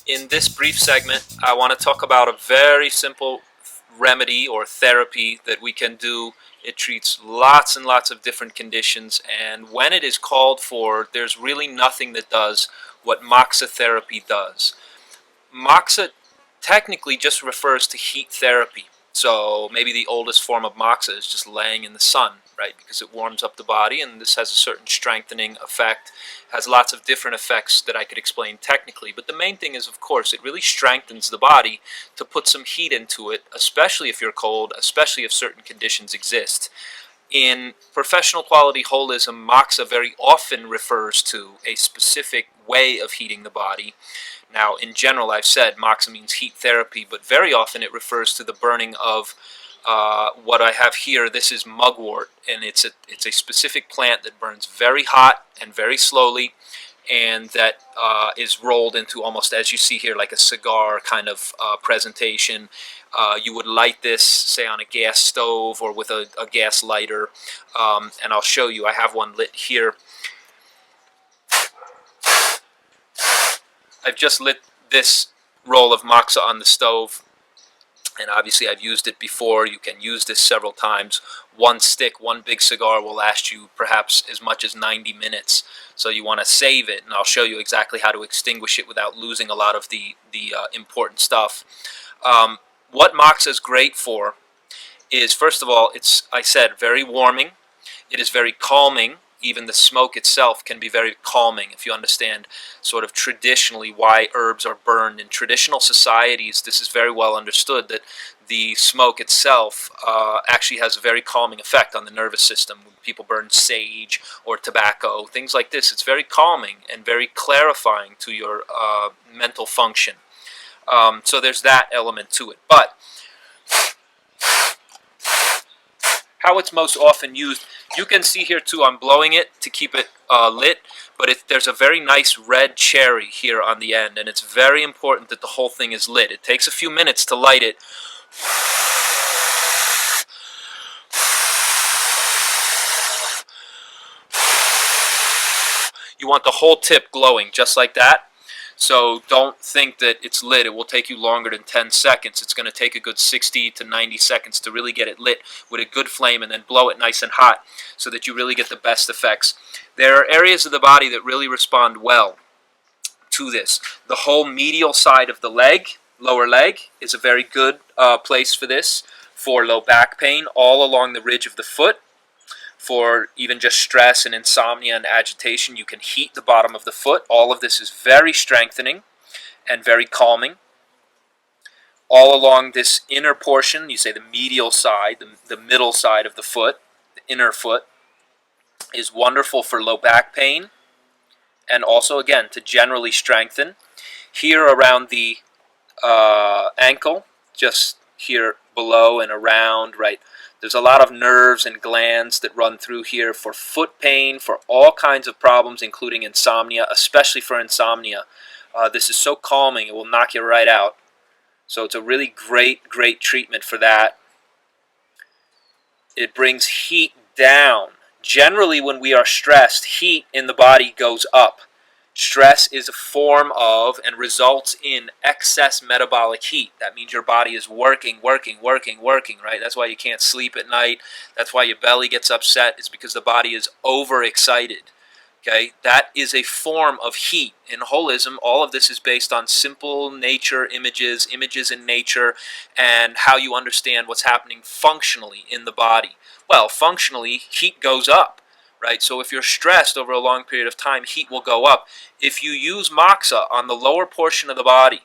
In this brief segment, I want to talk about a very simple remedy or therapy that we can do. It treats lots and lots of different conditions, and when it is called for, there's really nothing that does what moxa therapy does. Moxa technically just refers to heat therapy. So maybe the oldest form of moxa is just laying in the sun, right? Because it warms up the body, and this has a certain strengthening effect, has lots of different effects that I could explain technically. But the main thing is, of course, it really strengthens the body to put some heat into it, especially if you're cold, especially if certain conditions exist. In professional quality holism, moxa very often refers to a specific way of heating the body. Now, in general, I've said moxa means heat therapy, but very often it refers to the burning of what I have here. This is mugwort, and it's a specific plant that burns very hot and very slowly, and that is rolled into almost, as you see here, like a cigar kind of presentation. You would light this, say, on a gas stove or with a gas lighter, and I'll show you. I have one lit here. I've just lit this roll of moxa on the stove, and obviously I've used it before. You can use this several times. One stick, one big cigar will last you perhaps as much as 90 minutes. So you want to save it, and I'll show you exactly how to extinguish it without losing a lot of the important stuff. What moxa is great for is, first of all, it's, I said, very warming. It is very calming. Even the smoke itself can be very calming if you understand sort of traditionally why herbs are burned. In traditional societies, this is very well understood that the smoke itself actually has a very calming effect on the nervous system. When people burn sage or tobacco, things like this, it's very calming and very clarifying to your mental function. So there's that element to it. But how it's most often used, you can see here too, I'm blowing it to keep it lit, but there's a very nice red cherry here on the end, and it's very important that the whole thing is lit. It takes a few minutes to light it. You want the whole tip glowing just like that. So don't think that it's lit. It will take you longer than 10 seconds. It's going to take a good 60 to 90 seconds to really get it lit with a good flame, and then blow it nice and hot so that you really get the best effects. There are areas of the body that really respond well to this. The whole medial side of the leg, lower leg, is a very good place for this, for low back pain, all along the ridge of the foot. For even just stress and insomnia and agitation, you can heat the bottom of the foot. All of this is very strengthening and very calming. All along this inner portion, you say the medial side, the middle side of the foot, the inner foot, is wonderful for low back pain, and also, again, to generally strengthen. Here around the ankle, just here below and around, right? There's a lot of nerves and glands that run through here for foot pain, for all kinds of problems, including insomnia, especially for insomnia. This is so calming, it will knock you right out. So it's a really great treatment for that. It brings heat down. Generally, when we are stressed, heat in the body goes up. Stress is a form of and results in excess metabolic heat. That means your body is working, right? That's why you can't sleep at night. That's why your belly gets upset. It's because the body is overexcited. Okay? That is a form of heat. In holism, all of this is based on simple nature images in nature, and how you understand what's happening functionally in the body. Well, functionally, heat goes up. Right? So if you're stressed over a long period of time, heat will go up. If you use moxa on the lower portion of the body,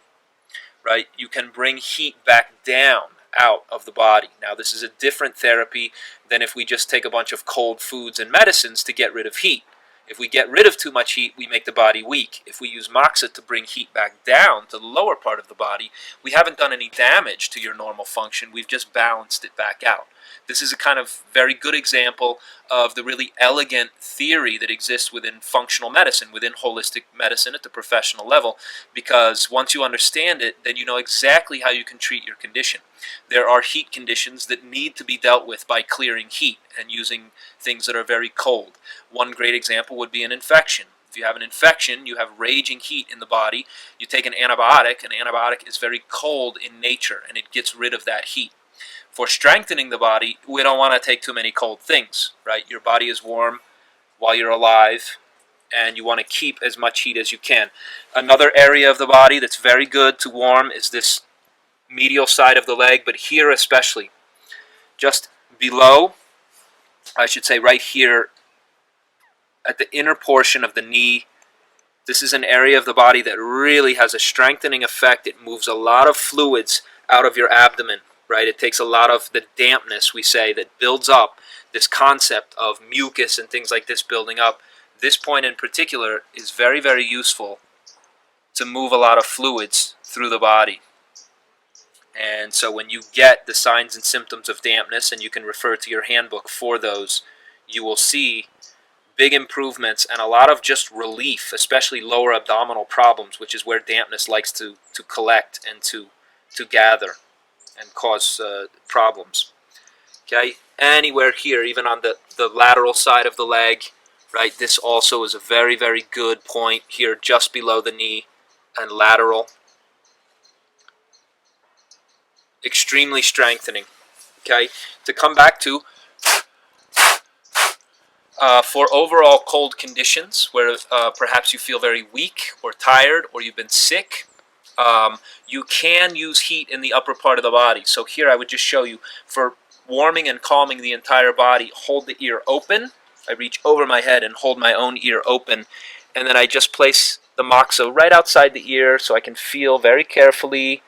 right, you can bring heat back down out of the body. Now, this is a different therapy than if we just take a bunch of cold foods and medicines to get rid of heat. If we get rid of too much heat, we make the body weak. If we use moxa to bring heat back down to the lower part of the body, we haven't done any damage to your normal function. We've just balanced it back out. This is a kind of very good example of the really elegant theory that exists within functional medicine, within holistic medicine at the professional level, because once you understand it, then you know exactly how you can treat your condition. There are heat conditions that need to be dealt with by clearing heat and using things that are very cold. One great example would be an infection. If you have an infection, you have raging heat in the body, you take an antibiotic. An antibiotic is very cold in nature, and it gets rid of that heat. For strengthening the body, we don't want to take too many cold things, right? Your body is warm while you're alive, and you want to keep as much heat as you can. Another area of the body that's very good to warm is this medial side of the leg, but here especially. Just below, I should say right here at the inner portion of the knee, this is an area of the body that really has a strengthening effect. It moves a lot of fluids out of your abdomen, right? It takes a lot of the dampness, we say, that builds up, this concept of mucus and things like this building up. This point in particular is very, very useful to move a lot of fluids through the body. And so when you get the signs and symptoms of dampness, and you can refer to your handbook for those, you will see big improvements and a lot of just relief, especially lower abdominal problems, which is where dampness likes to collect and to gather and cause problems. Okay, anywhere here, even on the lateral side of the leg, right, this also is a very, very good point here just below the knee and lateral. Extremely strengthening. Okay, to come back to for overall cold conditions where perhaps you feel very weak or tired or you've been sick, you can use heat in the upper part of the body. So here I would just show you for warming and calming the entire body. Hold the ear open. I reach over my head and hold my own ear open, and then I just place the moxa right outside the ear so I can feel very carefully,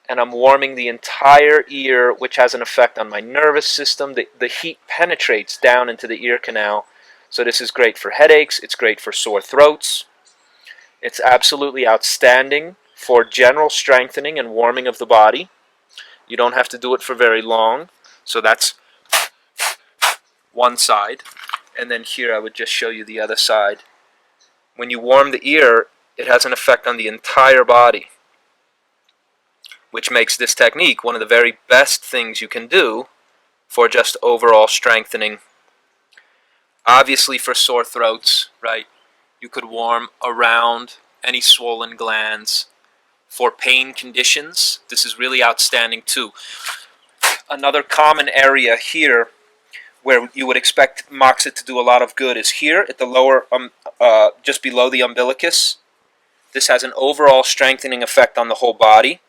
and I'm warming the entire ear, which has an effect on my nervous system. The heat penetrates down into the ear canal, so this is great for headaches. It's great for sore throats. It's absolutely outstanding for general strengthening and warming of the body. You don't have to do it for very long. So that's one side. And then here I would just show you the other side. When you warm the ear, it has an effect on the entire body, which makes this technique one of the very best things you can do for just overall strengthening. Obviously for sore throats, right, you could warm around any swollen glands. For pain conditions, this is really outstanding too. Another common area here where you would expect moxa to do a lot of good is here at the lower, just below the umbilicus. This has an overall strengthening effect on the whole body.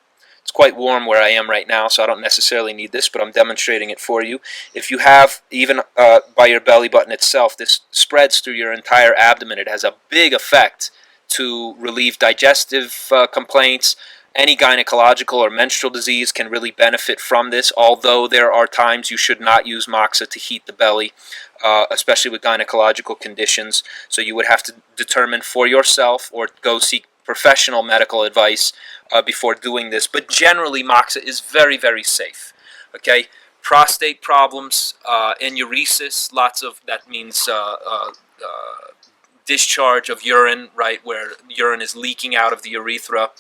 It's quite warm where I am right now, so I don't necessarily need this, but I'm demonstrating it for you. If you have, even by your belly button itself, this spreads through your entire abdomen. It has a big effect to relieve digestive complaints. Any gynecological or menstrual disease can really benefit from this, although there are times you should not use moxa to heat the belly, especially with gynecological conditions. So you would have to determine for yourself or go seek professional medical advice before doing this. But generally, moxa is very, very safe. Okay, prostate problems, enuresis, lots of that means discharge of urine, right, where urine is leaking out of the urethra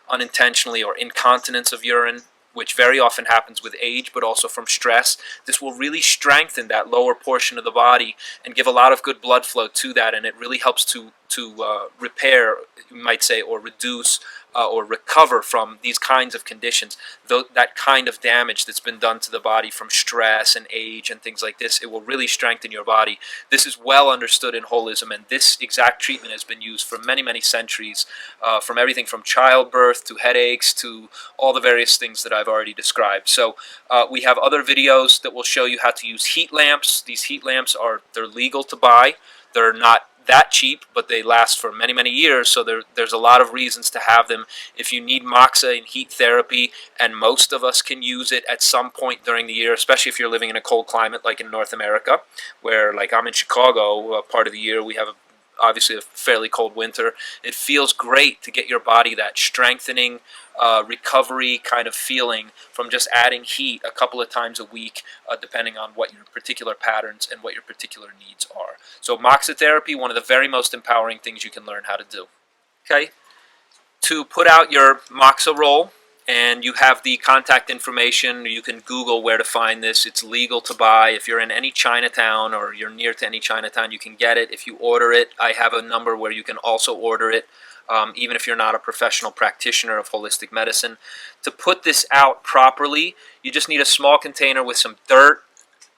unintentionally, or incontinence of urine, which very often happens with age, but also from stress. This will really strengthen that lower portion of the body and give a lot of good blood flow to that, and it really helps to repair, you might say, or reduce or recover from these kinds of conditions. That kind of damage that's been done to the body from stress and age and things like this, it will really strengthen your body. This is well understood in holism, and this exact treatment has been used for many, many centuries, from everything from childbirth to headaches to all the various things that I've already described. So we have other videos that will show you how to use heat lamps. These heat lamps they're legal to buy. They're not that cheap, but they last for many, many years, so there's a lot of reasons to have them. If you need moxa in heat therapy, and most of us can use it at some point during the year, especially if you're living in a cold climate like in North America, where, like I'm in Chicago, part of the year we have obviously a fairly cold winter. It feels great to get your body that strengthening, recovery kind of feeling from just adding heat a couple of times a week, depending on what your particular patterns and what your particular needs are. So moxa therapy, one of the very most empowering things you can learn how to do. Okay, to put out your moxa roll and you have the contact information. You can Google where to find this. It's legal to buy. If you're in any Chinatown or you're near to any Chinatown, you can get it. If you order it, I have a number where you can also order it, even if you're not a professional practitioner of holistic medicine. To put this out properly, you just need a small container with some dirt.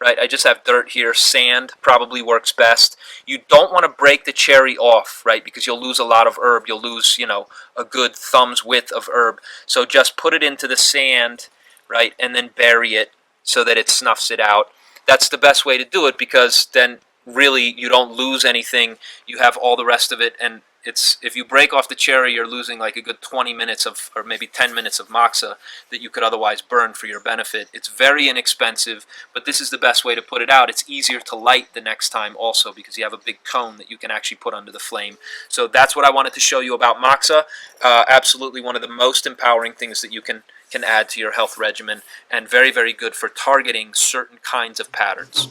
Right, I just have dirt here. Sand probably works best. You don't want to break the cherry off, right, because you'll lose a lot of herb. You'll lose, a good thumb's width of herb. So just put it into the sand, right, and then bury it so that it snuffs it out. That's the best way to do it, because then really you don't lose anything. You have all the rest of it, and if you break off the cherry, you're losing like a good 20 minutes of, or maybe 10 minutes of moxa that you could otherwise burn for your benefit. It's very inexpensive, but this is the best way to put it out. It's easier to light the next time also, because you have a big cone that you can actually put under the flame. So that's what I wanted to show you about moxa. Absolutely one of the most empowering things that you can add to your health regimen, and very, very good for targeting certain kinds of patterns.